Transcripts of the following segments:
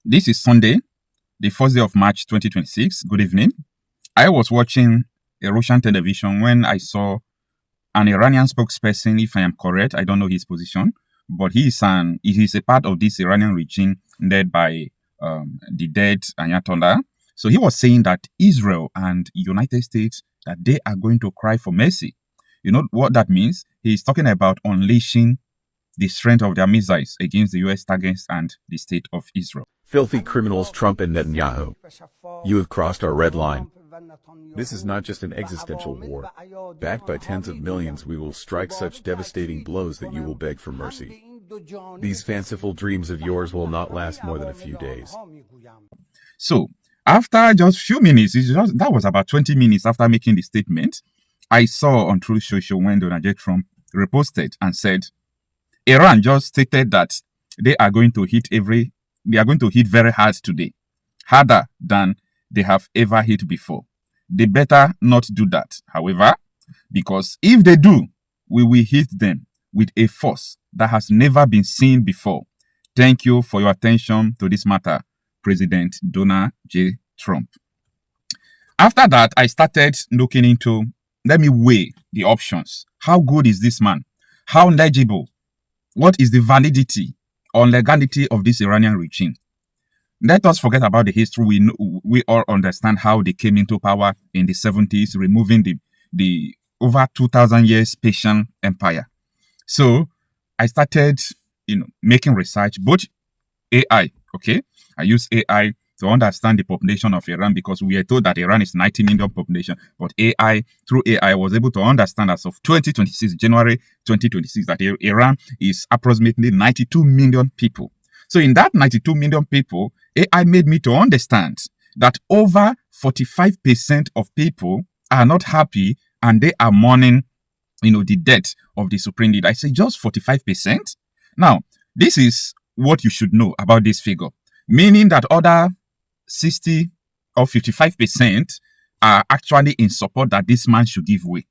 This is Sunday, the first day of March 2026. Good evening. I was watching a Russian television when I saw an Iranian spokesperson, if I am correct. I don't know his position, but he is a part of this Iranian regime led by the dead Ayatollah. So he was saying that Israel and United States, that they are going to cry for mercy. You know what that means? He's talking about unleashing the strength of their missiles against the U.S. targets and the state of Israel. Filthy criminals Trump and Netanyahu. You have crossed our red line. This is not just an existential war. Backed by tens of millions, we will strike such devastating blows that you will beg for mercy. These fanciful dreams of yours will not last more than a few days. So, after just few minutes, that was about 20 minutes after making the statement, I saw on Truth Social when Donald J. Trump reposted and said, Iran just stated that they are going to hit very hard today, harder than they have ever hit before. They better not do that, however, because if they do, we will hit them with a force that has never been seen before. Thank you for your attention to this matter, President Donald J. Trump. After that, I started looking into, let me weigh the options. How good is this man? How legible? What is the validity or legality of this Iranian regime? Let us forget about the history. We all understand how they came into power in the 70s, removing the over 2,000 years Persian Empire. So I started, making research, both AI, okay? I use AI to understand the population of Iran because we are told that Iran is 90 million population, but through AI, was able to understand as of January 2026, that Iran is approximately 92 million people. So in that 92 million people, AI made me to understand that over 45% of people are not happy and they are mourning, the death of the supreme leader. I say just 45%. Now, this is what you should know about this figure, meaning that other 60 or 55% are actually in support that this man should give way.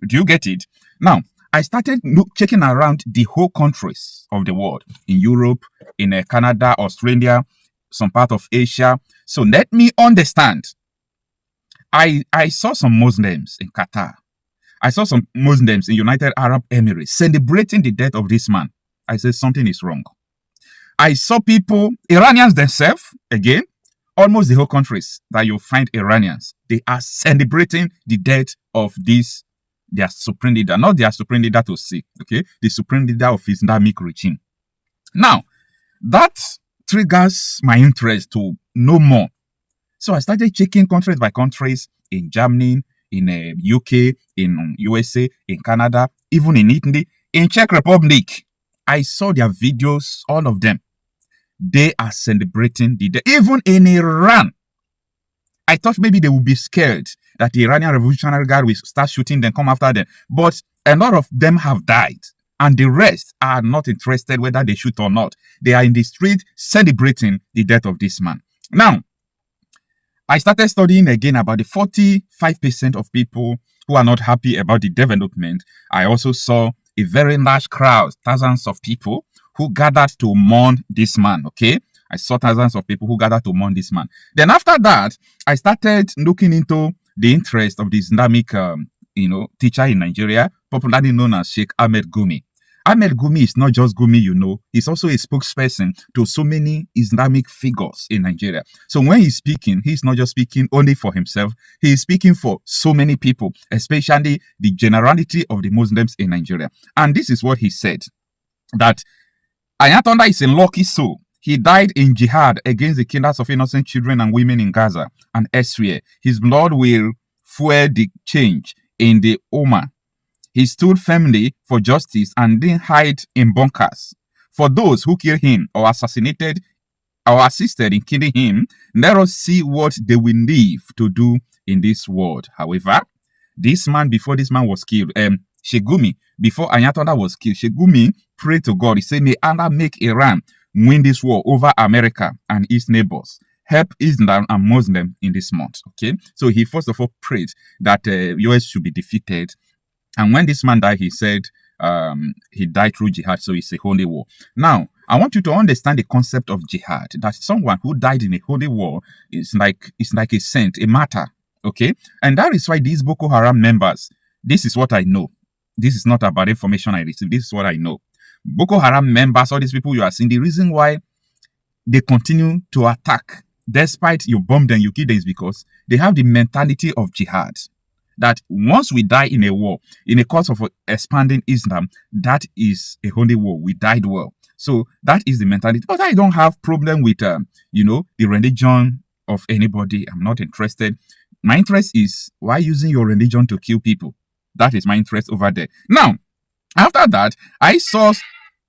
Do you get it? Now, I started checking around the whole countries of the world, in Europe, in Canada, Australia, some part of Asia. So let me understand. I saw some Muslims in Qatar. I saw some Muslims in United Arab Emirates celebrating the death of this man. I said something is wrong. I saw people, Iranians themselves, again, almost the whole countries that you find Iranians, they are celebrating the death of their supreme leader, not their supreme leader to see, okay, the supreme leader of Islamic regime. Now, that triggers my interest to know more. So I started checking countries by countries in Germany, in UK, in USA, in Canada, even in Italy, in Czech Republic. I saw their videos, all of them. They are celebrating the day. Even in Iran, I thought maybe they would be scared that the Iranian Revolutionary Guard will start shooting them, come after them. But a lot of them have died. And the rest are not interested whether they shoot or not. They are in the street celebrating the death of this man. Now, I started studying again about the 45% of people who are not happy about the development. I also saw a very large crowd, thousands of people who gathered to mourn this man, okay? I saw thousands of people who gathered to mourn this man. Then after that, I started looking into the interest of the Islamic, teacher in Nigeria, popularly known as Sheikh Ahmed Gumi. Ahmed Gumi is not just Gumi, he's also a spokesperson to so many Islamic figures in Nigeria. So when he's speaking, he's not just speaking only for himself, he is speaking for so many people, especially the generality of the Muslims in Nigeria. And this is what he said, that Ayatollah is a lucky soul. He died in jihad against the killers of innocent children and women in Gaza and Isreal. His blood will fuel the change in the Ummah. He stood firmly for justice and didn't hide in bunkers. For those who killed him or assassinated or assisted in killing him, let us see what they will live to do in this world. However, this man, before this man was killed, Sheikh Gumi, before Ayatollah was killed, Sheikh Gumi prayed to God. He said, may Allah make Iran win this war over America and its neighbors. Help Islam and Muslim in this month. Okay, so he first of all prayed that US should be defeated. And when this man died, he said he died through jihad, so it's a holy war. Now, I want you to understand the concept of jihad, that someone who died in a holy war is like a saint, a martyr. Okay? And that is why these Boko Haram members, this is what I know. This is not about information I received. This is what I know. Boko Haram members, all these people you are seeing, the reason why they continue to attack, despite you bomb them, you kill them, is because they have the mentality of jihad. That once we die in a war, in a cause of expanding Islam, that is a holy war. We died well. So that is the mentality. But I don't have problem with, the religion of anybody. I'm not interested. My interest is, why using your religion to kill people? That is my interest over there. Now, after that, I saw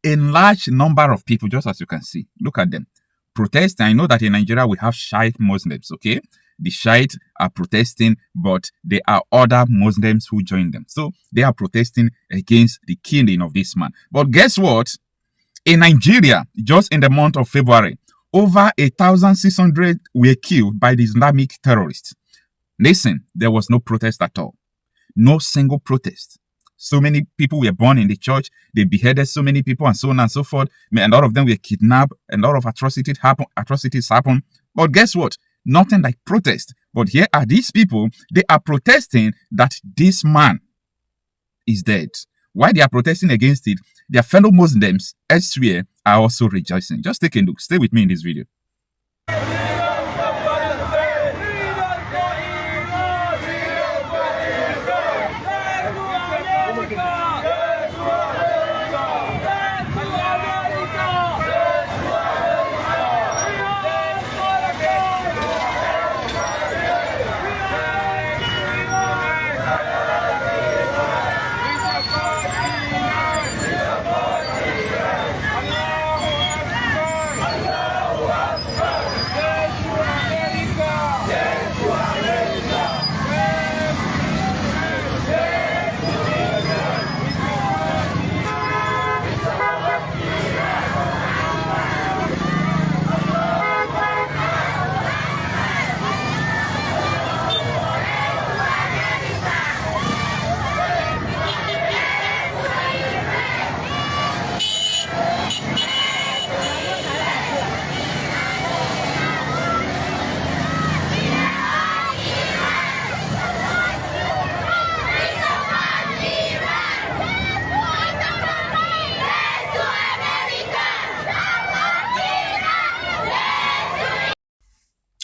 a large number of people, just as you can see. Look at them. Protesting. I know that in Nigeria, we have Shiite Muslims, okay? The Shiite are protesting, but there are other Muslims who join them. So they are protesting against the killing of this man. But guess what? In Nigeria, just in the month of February, over 1,600 were killed by the Islamic terrorists. Listen, there was no protest at all. No single protest. So many people were born in the church. They beheaded so many people and so on and so forth. A lot of them were kidnapped. A lot of atrocities happen. But guess what? Nothing like protest. But here are these people. They are protesting that this man is dead. Why they are protesting against it? Their fellow Muslims elsewhere are also rejoicing. Just take a look. Stay with me in this video.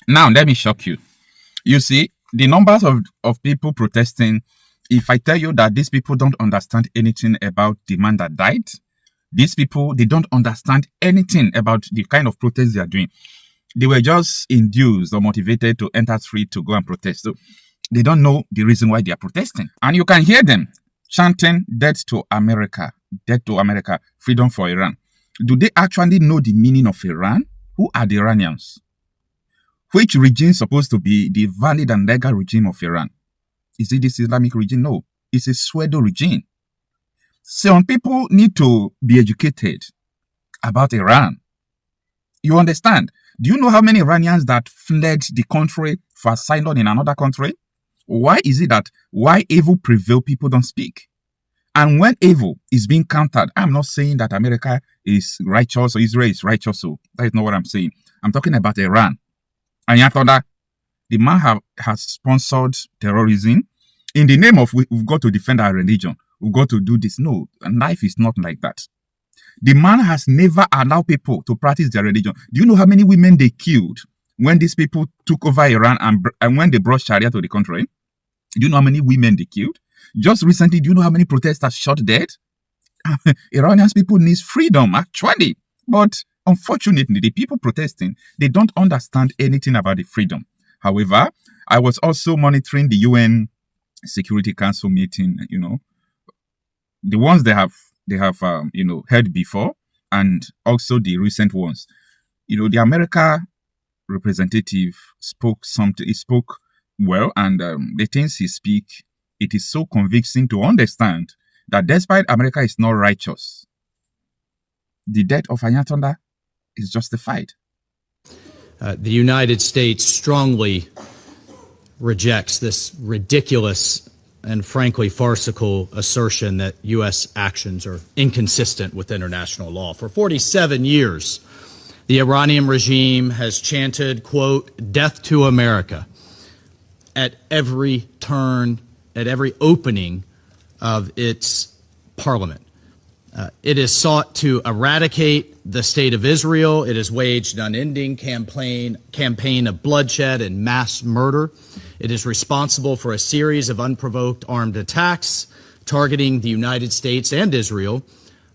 Now, let me shock you. You see, the numbers of people protesting, if I tell you that these people don't understand anything about the man that died, these people, they don't understand anything about the kind of protest they are doing. They were just induced or motivated to enter street to go and protest. So they don't know the reason why they are protesting. And you can hear them chanting, "Death to America, death to America, freedom for Iran." Do they actually know the meaning of Iran? Who are the Iranians? Which regime is supposed to be the valid and legal regime of Iran? Is it this Islamic regime? No, it's a pseudo regime. Some people need to be educated about Iran. You understand? Do you know how many Iranians that fled the country for asylum in another country? Why is it that why evil prevail, people don't speak? And when evil is being countered, I'm not saying that America is righteous or Israel is righteous. So that is not what I'm saying. I'm talking about Iran. And Ayatollah, the man has sponsored terrorism in the name of we've got to defend our religion. We've got to do this. No, life is not like that. The man has never allowed people to practice their religion. Do you know how many women they killed when these people took over Iran and when they brought Sharia to the country? Do you know how many women they killed? Just recently, do you know how many protesters shot dead? Iranian people need freedom, actually. But unfortunately, the people protesting, they don't understand anything about the freedom. However, I was also monitoring the UN Security Council meeting, the ones they have heard before, and also the recent ones. The America representative spoke something. He spoke well, and the things he speak, it is so convincing to understand that despite America is not righteous, the death of Ayatollah is justified. The United States strongly rejects this ridiculous and frankly farcical assertion that U.S. actions are inconsistent with international law. For 47 years, the Iranian regime has chanted, quote, "Death to America," at every turn, at every opening of its parliament. It has sought to eradicate the state of Israel. It has waged an unending campaign of bloodshed and mass murder. It is responsible for a series of unprovoked armed attacks targeting the United States and Israel,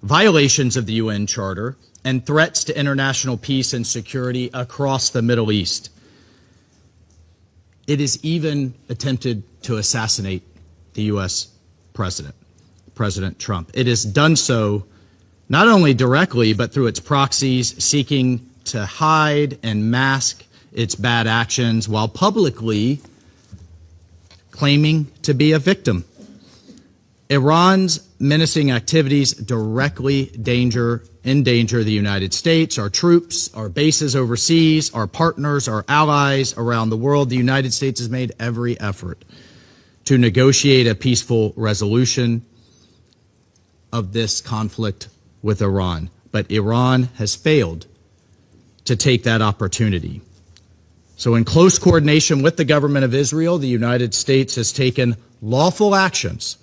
violations of the UN Charter, and threats to international peace and security across the Middle East. It has even attempted to assassinate the U.S. president, President Trump. It has done so not only directly, but through its proxies, seeking to hide and mask its bad actions while publicly claiming to be a victim. Iran's menacing activities directly endanger the United States, our troops, our bases overseas, our partners, our allies around the world. The United States has made every effort to negotiate a peaceful resolution of this conflict with Iran, but Iran has failed to take that opportunity. So in close coordination with the government of Israel, the United States has taken lawful actions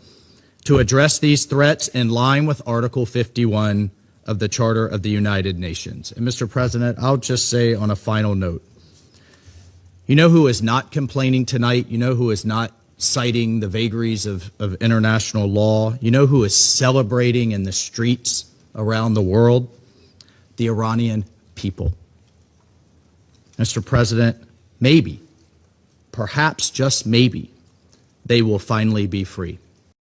to address these threats in line with Article 51 of the Charter of the United Nations. And Mr. President, I'll just say on a final note, you know who is not complaining tonight? You know who is not citing the vagaries of international law? You know who is celebrating in the streets around the world? The Iranian people. Mr. President, maybe, perhaps just maybe, they will finally be free.